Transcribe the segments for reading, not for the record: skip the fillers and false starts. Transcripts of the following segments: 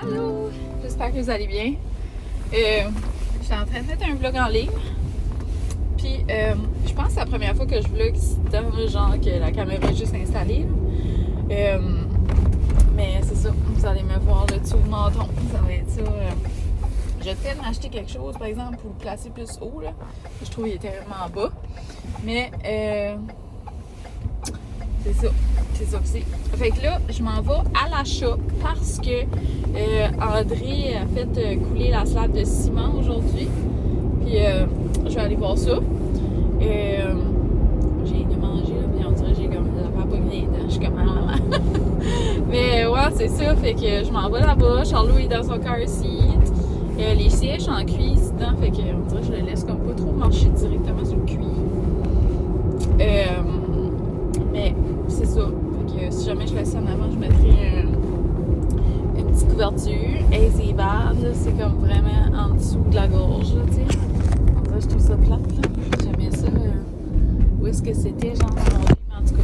Allô! J'espère que vous allez bien. Je suis en train de mettre un vlog en ligne. Puis, je pense que c'est la première fois que je vlog dans genre que la caméra est juste installée. Mais c'est ça, vous allez me voir le dessous du menton. Ça va être ça. Je vais peut-être m'acheter quelque chose, par exemple, pour le placer plus haut. Là. Je trouve qu'il était vraiment bas. Mais, c'est ça. C'est ça que c'est. Fait que là, je m'en vais à l'achat parce que André a fait couler la slab de ciment aujourd'hui. Puis, je vais aller voir ça. J'ai de manger, là, puis on dirait que j'ai comme des affaires pas bien. Je suis comme maman. Mais ouais, c'est ça. Fait que je m'en vais là-bas. Charlot est dans son car seat. Les sièges sont en cuir dedans. Fait que on dirait que je le laisse comme pas trop marcher directement sur le cuir. Mais c'est ça. Fait que si jamais je laisse ça en avant, je mettrai une petite couverture. Et c'est bad, c'est comme vraiment en dessous de la gorge, tu sais. On dirait que je trouve ça plate, là. J'aimais ça. Où est-ce que c'était, genre, dans mon lit, mais en tout cas,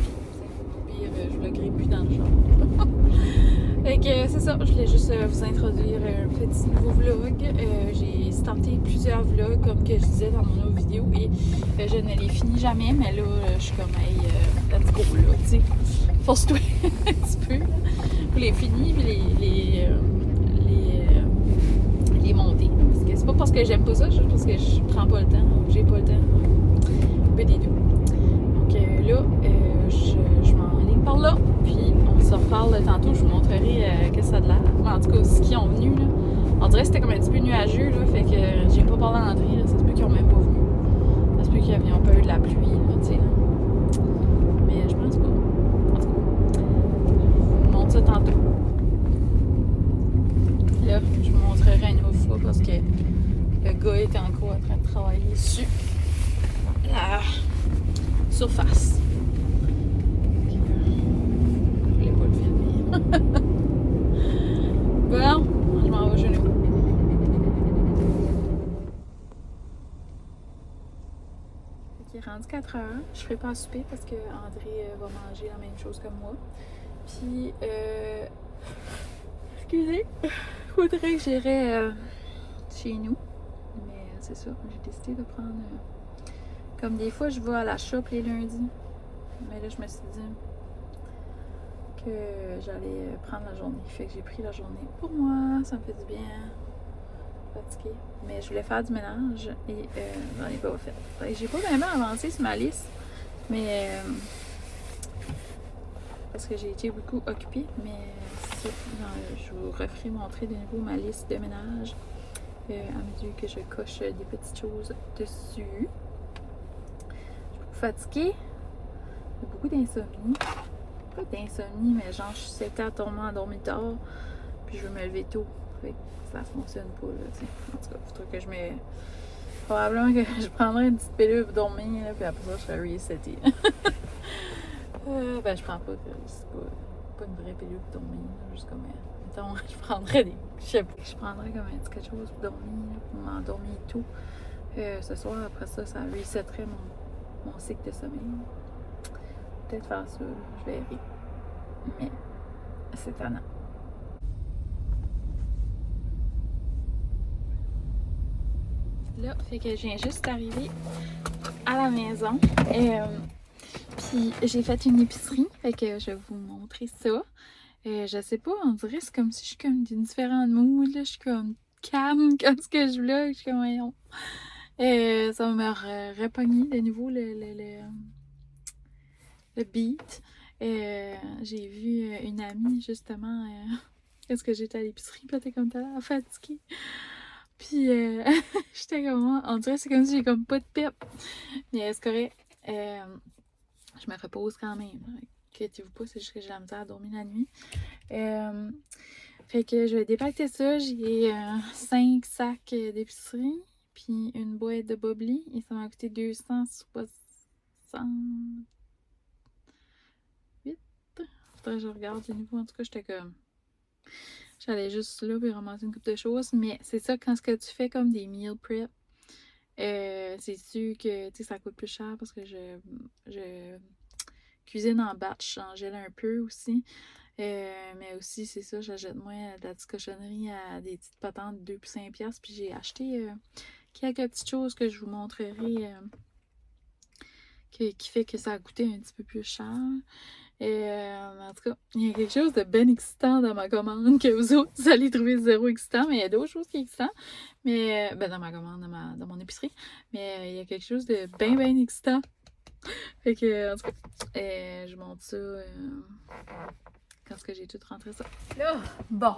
puis je le grille plus dans le genre. Fait que c'est ça, je voulais juste vous introduire un petit nouveau vlog. J'ai starté plusieurs vlogs, comme que je disais dans mon autre vidéo, et je ne les finis jamais, mais là, je suis comme, hey, let's go, là, tu sais, force-toi un petit peu, là, pour les finir, puis les monter. Parce que c'est pas parce que j'aime pas ça, juste parce que je prends pas le temps, j'ai pas le temps, un peu des deux. Donc là, je m'enligne par là, puis on se reparle tantôt, je vous montrerai qu'est-ce que ça a de l'air. En tout cas, ce qui ont venu, là, on dirait que c'était comme un petit peu nuageux, là, fait que j'ai pas parlé à l'entrée, là, ça se peut qu'ils ont même pas venu. Ça se peut qu'ils n'ont pas eu de la pluie, là, tu sais. Mais je pense pas. En tout cas, je vous montre ça tantôt. Là, je vous montrerai une autre fois parce que le gars était encore en train de travailler sur la surface. Je voulais pas le filmer. Bon, je m'en vais chez nous. Il est rendu 4 heures. Je ferai pas à souper parce que André va manger la même chose que moi. Puis, excusez, faudrait que j'irais chez nous. Mais c'est ça, j'ai décidé de prendre. Comme des fois, je vais à la shop les lundis. Mais là, je me suis dit que j'allais prendre la journée. Fait que j'ai pris la journée pour moi. Ça me fait du bien. Fatiguée. Mais je voulais faire du ménage et j'en ai pas fait. J'ai pas vraiment avancé sur ma liste. Mais parce que j'ai été beaucoup occupée. Mais c'est ça. Je vous referai montrer de nouveau ma liste de ménage à mesure que je coche des petites choses dessus. Je suis beaucoup fatiguée. J'ai beaucoup d'insomnie. Pas d'insomnie, mais genre je suis sectairement endormie tard. Puis je veux me lever tôt. Fait que ça fonctionne pas, là, t'sais. En tout cas, il faudrait que je me. Probablement que je prendrais une petite pilule pour dormir, là, puis après ça, je serais resetée. Ben, je prends pas de. C'est pas une vraie pilule pour dormir, là, juste comme. Mettons, je prendrais des. Je sais pas. Je prendrais comme un petit quelque chose pour dormir, là, pour m'endormir tôt. Ce soir, après ça, ça resetterait mon cycle de sommeil. Peut-être faire ça, là, je verrai. Mais c'est tannant. Là, fait que je viens juste d'arriver à la maison. Puis j'ai fait une épicerie. Fait que je vais vous montrer ça. Je sais pas, on dirait c'est comme si je suis comme d'une différente mood. Là. Je suis comme calme comme ce que je vlog. Je suis comme voyons. Ça va me repogner de nouveau le beat. J'ai vu une amie justement. Qu'est-ce que j'étais à l'épicerie? Puis elle était comme t'as l'air fatiguée. Puis j'étais comme, on dirait c'est comme si j'ai comme pas de pep. Mais c'est correct. Je me repose quand même. Inquiétez-vous pas, c'est juste que j'ai la misère à dormir la nuit. Fait que je vais dépacter ça. J'ai 5 sacs d'épicerie. Puis une boîte de Bobli. Et ça m'a coûté 268. Faudrait que je regarde de nouveau. En tout cas, j'étais comme. J'allais juste là puis ramasser une coupe de choses. Mais c'est ça, quand ce que tu fais comme des meal prep, c'est sûr que ça coûte plus cher parce que je cuisine en batch, j'en gèle un peu aussi. Mais aussi, c'est ça, j'achète moins de la petite cochonnerie à des petites patentes de 2 puis 5 piastres. Puis j'ai acheté quelques petites choses que je vous montrerai qui fait que ça a coûté un petit peu plus cher. En tout cas, il y a quelque chose de bien excitant dans ma commande que vous autres, vous allez trouver zéro excitant, mais il y a d'autres choses qui sont excitantes. Mais, dans ma commande, dans mon épicerie. Mais il y a quelque chose de bien, bien excitant. Fait que, en tout cas, je montre ça quand j'ai tout rentré ça. Là, bon.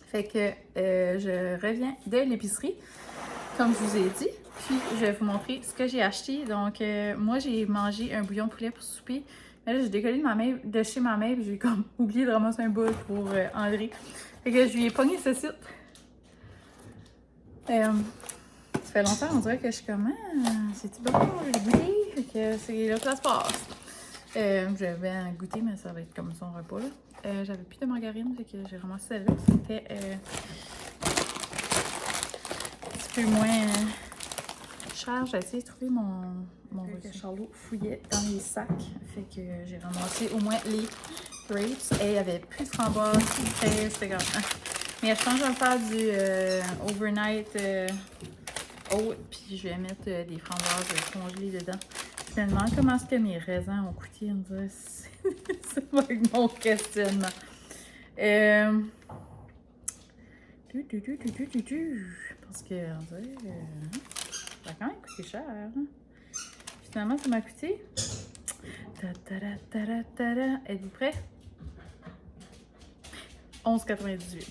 Fait que je reviens de l'épicerie, comme je vous ai dit. Puis, je vais vous montrer ce que j'ai acheté. Donc, moi, j'ai mangé un bouillon de poulet pour souper. Mais là, j'ai décollé de chez ma mère, puis j'ai comme oublié de ramasser un bol pour André. Fait que je lui ai pogné ce site. Ça fait longtemps, on dirait que je suis comme, c'est-tu bon, j'ai goûté? Fait que c'est là que ça se passe. Je vais goûter, mais ça va être comme son repas, là. J'avais plus de margarine, fait que j'ai ramassé celle-là. C'était un petit peu moins cher. J'ai essayé de trouver mon Charlot fouillait dans les sacs. Fait que j'ai ramassé au moins les grapes. Et il n'y avait plus de framboises, plus de fraises, c'était comme... Mais je pense que je vais faire du overnight oat, puis je vais mettre des framboises congelées dedans. Je me demande comment est-ce que mes raisins ont coûté. On dirait ça va être mon questionnement. Parce que on dirait ça a quand même coûté cher. Hein? Finalement, ça m'a coûté. Êtes-vous prêts? 11,98.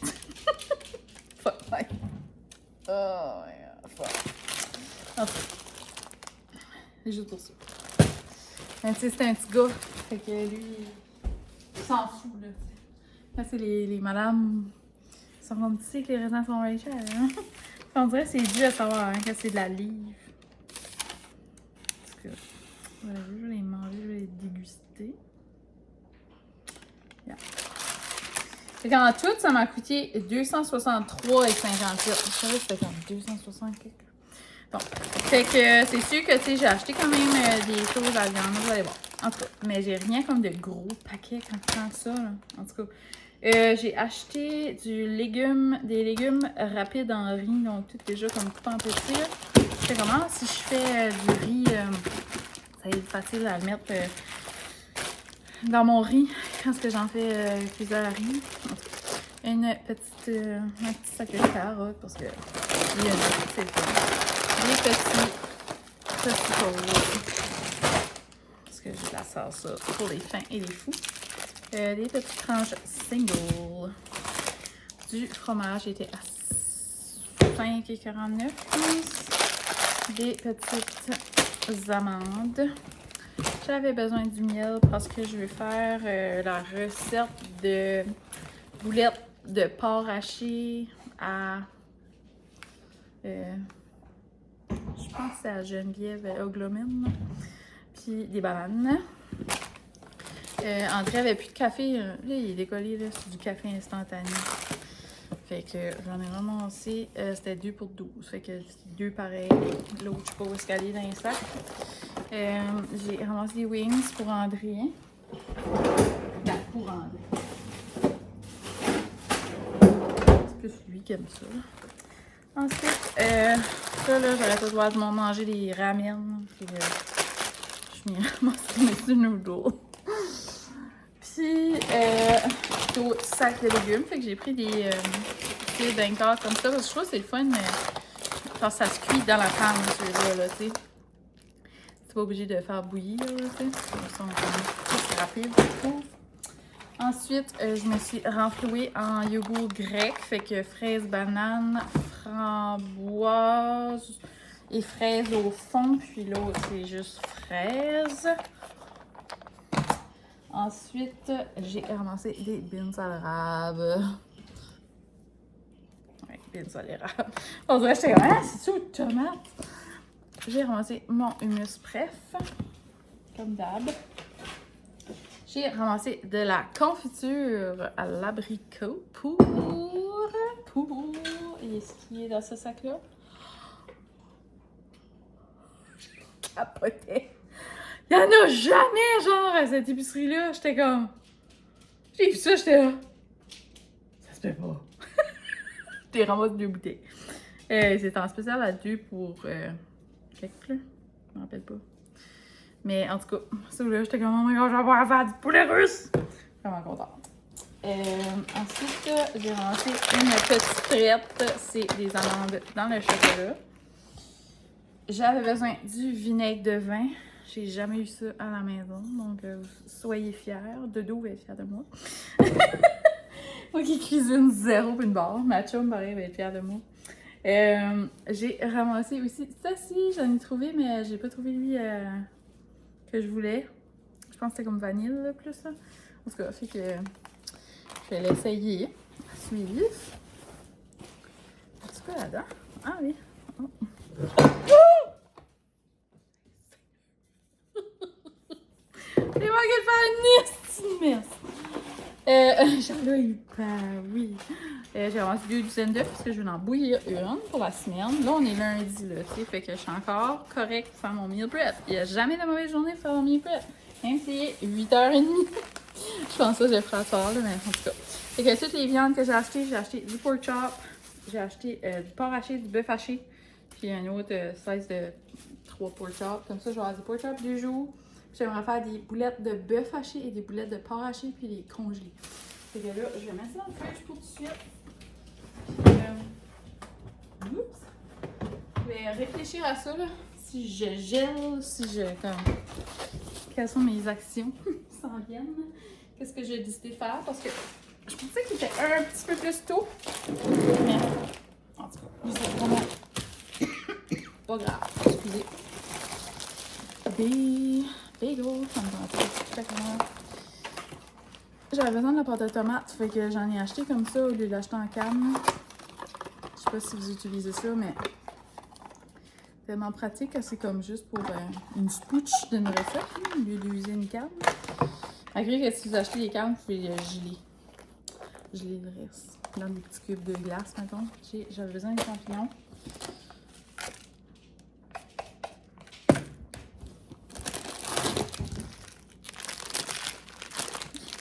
Fuck. Oh my god, fuck. En tout cas, c'est juste pour ça. Mais tu sais, c'est un petit gars. Fait que lui, il s'en fout, là. Là, c'est les madames qui sont comme, tu sais que les raisins sont bien chers, hein? On dirait que c'est dû à savoir hein, que c'est de la livre. Parce que, voilà, je vais les manger, je vais les déguster. Yeah. Fait qu'en tout, ça m'a coûté 263,57. Je savais que c'était comme 260 quelque. Bon, fait que c'est sûr que, tu sais, j'ai acheté quand même des choses à viande, vous allez voir. En tout cas, mais j'ai rien comme de gros paquets comme ça, là. En tout cas, j'ai acheté des légumes rapides en riz, donc tout déjà comme coupé en petits, là. Je fais comment? Si je fais du riz, ça va être facile à le mettre dans mon riz quand j'en fais cuisiner à riz. En tout cas, un petit sac de carottes, parce que c'est le fun. Des petits pots. Parce que je la sors ça pour les fins et les fous. Des petites tranches single. Du fromage était à 5,49. Des petites amandes. J'avais besoin du miel parce que je vais faire la recette de boulettes de porc haché à... je pense que c'est à Geneviève Oglomine. Puis des bananes. André avait plus de café. Là, il est décollé, là, c'est du café instantané. Fait que j'en ai ramassé. C'était 2 pour 12. Fait que 2 pareils. L'autre, je sais pas où est-ce qu'elle est dans les sacs. J'ai ramassé des wings pour André. Ben, pour André. C'est plus lui qui aime ça. Ensuite, ça là, j'aurais pas le droit de manger des ramen. Puis je m'y ramasse des noodles. Puis, d'autres sacs de légumes. Fait que j'ai pris des fils d'un quart comme ça. Parce que je trouve que c'est le fun, mais quand ça se cuit dans la panne, celui-là, tu sais. C'est pas obligé de faire bouillir, tu sais. Ils sont plus rapides, je trouve. Ensuite, je me suis renflouée en yogourt grec. Fait que fraises, bananes, framboises et fraises au fond. Puis l'autre, c'est juste fraises. Ensuite, j'ai ramassé des beans à l'érable. Oui, beans à l'érable. On dirait que j'étais comme, ah, c'est-tu aux tomates? J'ai ramassé mon hummus pref, comme d'hab. J'ai ramassé de la confiture à l'abricot pour... Et ce qui est dans ce sac-là? Capoté. Il y en a jamais, genre, à cette épicerie-là. J'étais comme... J'ai vu ça, j'étais là. Ça se fait pas. J'ai ramassé 2 bouteilles. C'était en spécial à 2 pour... quelques, là. Je me rappelle pas. Mais en tout cas, celui-là, j'étais comme, oh my god, je vais pouvoir faire du poulet russe! Vraiment contente. Ensuite, j'ai ramassé une petite frette. C'est des amandes dans le chocolat. J'avais besoin du vinaigre de vin. J'ai jamais eu ça à la maison. Donc, soyez fiers. Dodo va être fier de moi. Moi qui cuisine zéro puis une barre. Ma chum, pareil, va être fière de moi. J'ai ramassé aussi... Ça, si, j'en ai trouvé, mais j'ai pas trouvé lui que je voulais. Je pense que c'était comme vanille, là, plus, là. En tout cas, fait que je vais l'essayer. Suivre. Est-ce que là-dedans? Ah oui. Oh. J'ai manqué de faire une messe. J'en ai eu pas, oui. J'ai ramassé 2 douzaines d'œufs parce que je vais en bouillir une pour la semaine. Là, on est lundi, là, tu sais, fait que je suis encore correcte pour faire mon meal prep. Il n'y a jamais de mauvaise journée pour faire mon meal prep. Même si c'est 8h30. Je pense que je le ferai à soir, là, mais en tout cas. Fait que toutes les viandes que j'ai acheté du pork chop, j'ai acheté du porc haché, du bœuf haché, puis un autre size de 3 pork chop. Comme ça, je vais avoir du pork chop 2 jours. J'aimerais faire des boulettes de bœuf haché et des boulettes de porc haché, puis les congeler. Fait que là, je vais mettre ça dans le fridge pour tout de suite. Oups! Je vais réfléchir à ça, là. Si je gèle, si je... Comme... Quelles sont mes actions qui s'en viennent? Qu'est-ce que j'ai décidé de faire? Parce que je pensais qu'il était un petit peu plus tôt. Mais en tout cas, c'est vraiment pas grave. Excusez. Des bagels, ça me tente. J'avais besoin de la pâte à tomate, fait que j'en ai acheté comme ça au lieu d'acheter en canne. Je sais pas si vous utilisez ça, mais tellement pratique que c'est comme juste pour une spooch d'une recette, au lieu d'user une canne. Malgré que si vous achetez des cannes, vous pouvez geler. Geler le reste. Dans des petits cubes de glace, mettons. J'avais besoin de champignons.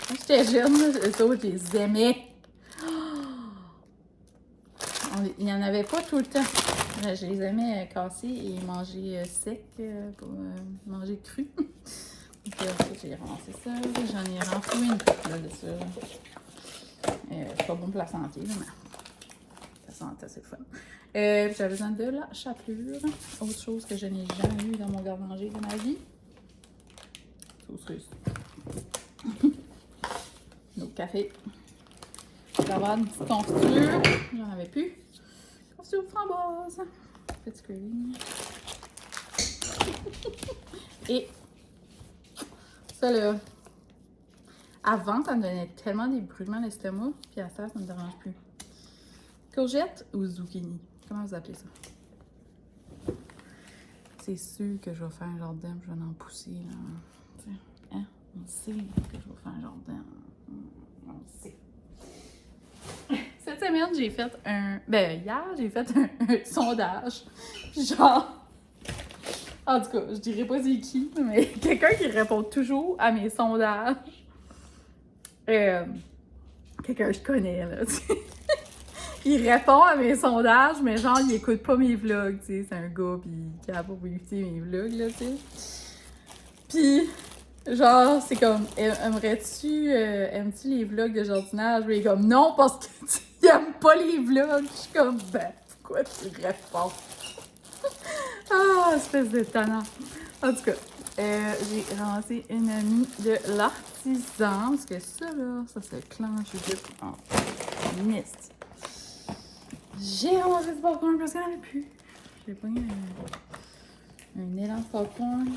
Quand j'étais jeune, eux autres, je les aimais. Il n'y en avait pas tout le temps. Je les aimais cassés et manger sec pour manger cru. Donc, j'ai ramassé ça. J'en ai renfloué une couple de ça. C'est pas bon pour la santé, là, mais la santé, c'est le fun. J'avais besoin de la chapelure. Autre chose que je n'ai jamais eu dans mon garde-manger de ma vie. Sauce russe. Notre café. J'avais avoir une petite confiture. J'en avais plus. Confiture framboise. Petit curling. Et ça là. Avant, ça me donnait tellement des brûlements d'estomac. Puis à ça me dérange plus. Courgette ou zucchini? Comment vous appelez ça? C'est sûr que je vais faire un jardin, je vais en pousser. Là. Hein? On sait que je vais faire un jardin. On le sait. Cette semaine, j'ai fait un... hier, j'ai fait un sondage. Genre... En tout cas, je dirais pas c'est qui, mais quelqu'un qui répond toujours à mes sondages. Quelqu'un que je connais, là, tu sais. Il répond à mes sondages, mais genre, il écoute pas mes vlogs, tu sais. C'est un gars, pis qui a pas écouter mes vlogs, là, tu sais. Pis... genre, c'est comme, aimes-tu les vlogs de jardinage? Il est comme, non, parce que tu aimes pas les vlogs. Je suis comme, pourquoi tu réponds? Ah, espèce de tannant. En tout cas, j'ai ramassé une amie de l'artisan, parce que ça, là, ça se clenche vite en mist. J'ai ramassé du popcorn parce qu'il n'y en avait plus. J'ai pogné un élan de popcorn.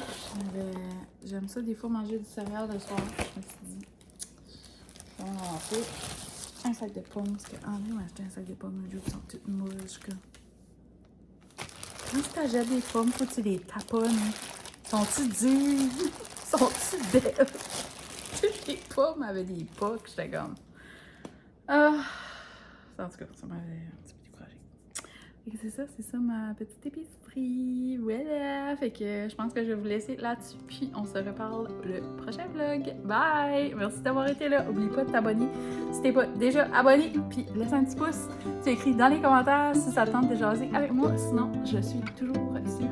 J'aime ça des fois manger du céréal le soir. Je me suis dit, je vais en ramasser un sac de pommes. Parce qu'Henri m'a acheté un sac de pommes. Les autres sont toutes moches. Quand tu t'achètes des pommes, faut que tu les taponnes. Sont-tu dures? Sont-tu belles? Toutes les pommes avaient des pocs. J'étais comme... Ah! En tout cas, ça m'avait un petit peu découragée. Et c'est ça ma petite épicerie. Voilà! Fait que je pense que je vais vous laisser là-dessus. Puis on se reparle le prochain vlog. Bye! Merci d'avoir été là. Oublie pas de t'abonner si t'es pas déjà abonné. Puis laisse un petit pouce. Tu écris dans les commentaires si ça te tente de jaser avec moi. Sinon, je suis toujours sur